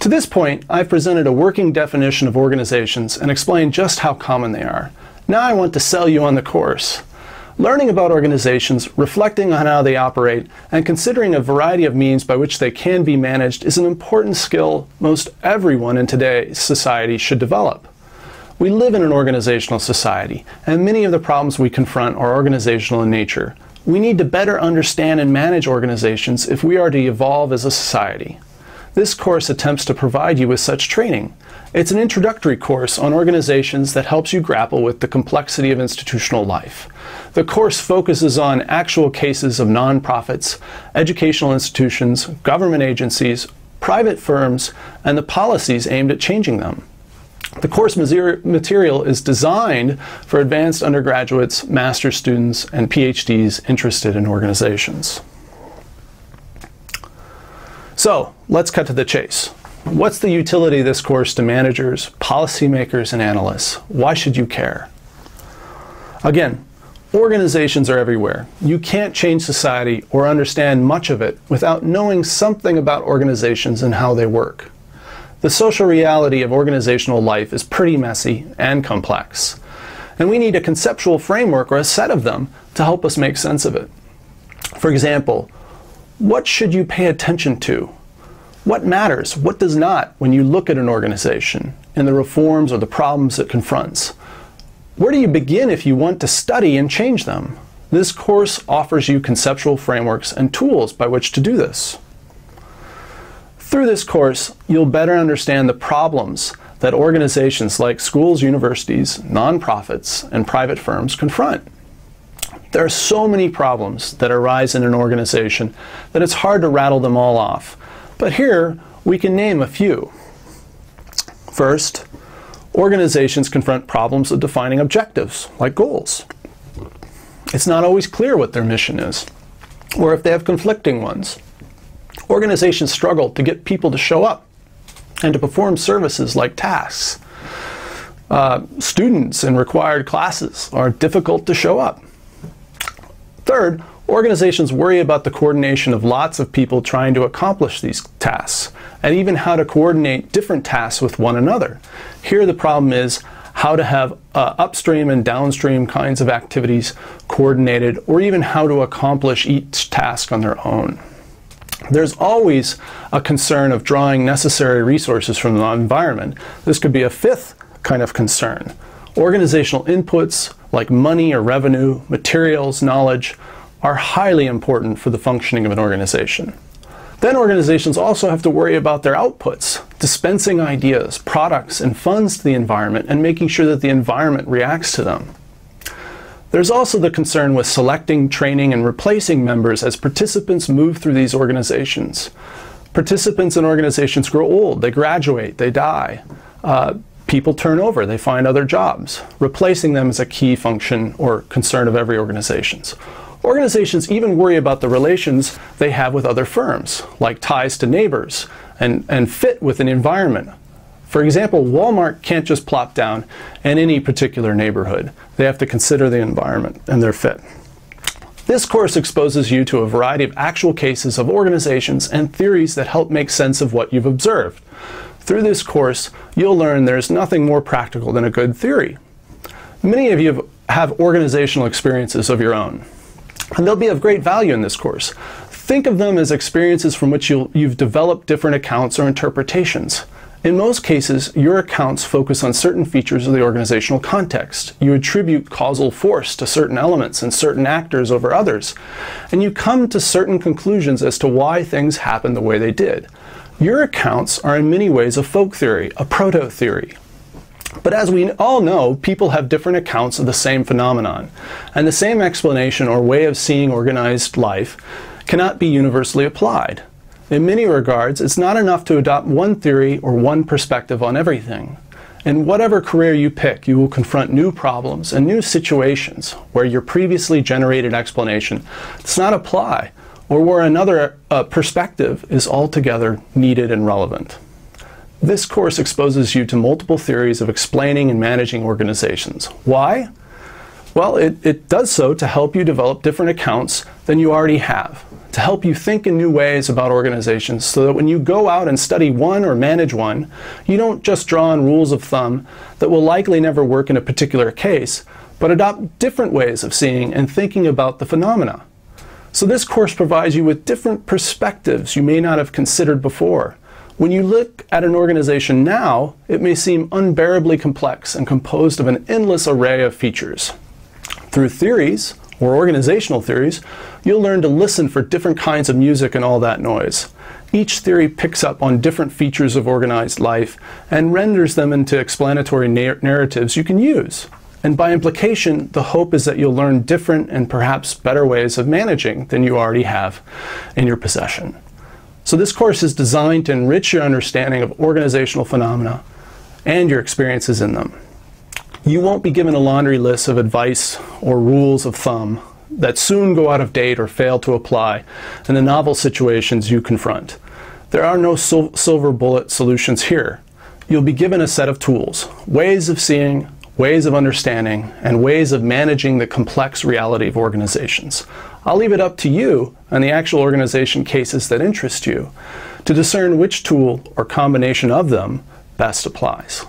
To this point, I've presented a working definition of organizations and explained just how common they are. Now I want to sell you on the course. Learning about organizations, reflecting on how they operate, and considering a variety of means by which they can be managed is an important skill most everyone in today's society should develop. We live in an organizational society, and many of the problems we confront are organizational in nature. We need to better understand and manage organizations if we are to evolve as a society. This course attempts to provide you with such training. It's an introductory course on organizations that helps you grapple with the complexity of institutional life. The course focuses on actual cases of nonprofits, educational institutions, government agencies, private firms, and the policies aimed at changing them. The course material is designed for advanced undergraduates, master's students, and PhDs interested in organizations. So, let's cut to the chase. What's the utility of this course to managers, policymakers, and analysts? Why should you care? Again, organizations are everywhere. You can't change society or understand much of it without knowing something about organizations and how they work. The social reality of organizational life is pretty messy and complex, and we need a conceptual framework or a set of them to help us make sense of it. For example, what should you pay attention to? What matters? What does not when you look at an organization and the reforms or the problems it confronts? Where do you begin if you want to study and change them? This course offers you conceptual frameworks and tools by which to do this. Through this course, you'll better understand the problems that organizations like schools, universities, nonprofits, and private firms confront. There are so many problems that arise in an organization that it's hard to rattle them all off. But here, we can name a few. First, organizations confront problems of defining objectives, like goals. It's not always clear what their mission is, or if they have conflicting ones. Organizations struggle to get people to show up and to perform services like tasks. Students in required classes are difficult to show up. Third, organizations worry about the coordination of lots of people trying to accomplish these tasks, and even how to coordinate different tasks with one another. Here the problem is how to have upstream and downstream kinds of activities coordinated, or even how to accomplish each task on their own. There's always a concern of drawing necessary resources from the environment. This could be a fifth kind of concern. Organizational inputs like money or revenue, materials, knowledge are highly important for the functioning of an organization. Then organizations also have to worry about their outputs, dispensing ideas, products, and funds to the environment and making sure that the environment reacts to them. There's also the concern with selecting, training, and replacing members as participants move through these organizations. Participants in organizations grow old, they graduate, they die. People turn over, they find other jobs. Replacing them is a key function or concern of every organization. Organizations even worry about the relations they have with other firms, like ties to neighbors and fit with an environment. For example, Walmart can't just plop down in any particular neighborhood. They have to consider the environment and their fit. This course exposes you to a variety of actual cases of organizations and theories that help make sense of what you've observed. Through this course, you'll learn there's nothing more practical than a good theory. Many of you have organizational experiences of your own, and they'll be of great value in this course. Think of them as experiences from which you've developed different accounts or interpretations. In most cases, your accounts focus on certain features of the organizational context. You attribute causal force to certain elements and certain actors over others, and you come to certain conclusions as to why things happen the way they did. Your accounts are in many ways a folk theory, a proto-theory. But as we all know, people have different accounts of the same phenomenon, and the same explanation or way of seeing organized life cannot be universally applied. In many regards, it's not enough to adopt one theory or one perspective on everything. In whatever career you pick, you will confront new problems and new situations where your previously generated explanation does not apply, or where another perspective is altogether needed and relevant. This course exposes you to multiple theories of explaining and managing organizations. Why? Well, it does so to help you develop different accounts than you already have, to help you think in new ways about organizations so that when you go out and study one or manage one, you don't just draw on rules of thumb that will likely never work in a particular case, but adopt different ways of seeing and thinking about the phenomena. So this course provides you with different perspectives you may not have considered before. When you look at an organization now, it may seem unbearably complex and composed of an endless array of features. Through theories, or organizational theories, you'll learn to listen for different kinds of music and all that noise. Each theory picks up on different features of organized life and renders them into explanatory narratives you can use. And by implication, the hope is that you'll learn different and perhaps better ways of managing than you already have in your possession. So this course is designed to enrich your understanding of organizational phenomena and your experiences in them. You won't be given a laundry list of advice or rules of thumb that soon go out of date or fail to apply in the novel situations you confront. There are no silver bullet solutions here. You'll be given a set of tools, ways of seeing, ways of understanding, and ways of managing the complex reality of organizations. I'll leave it up to you and the actual organization cases that interest you to discern which tool or combination of them best applies.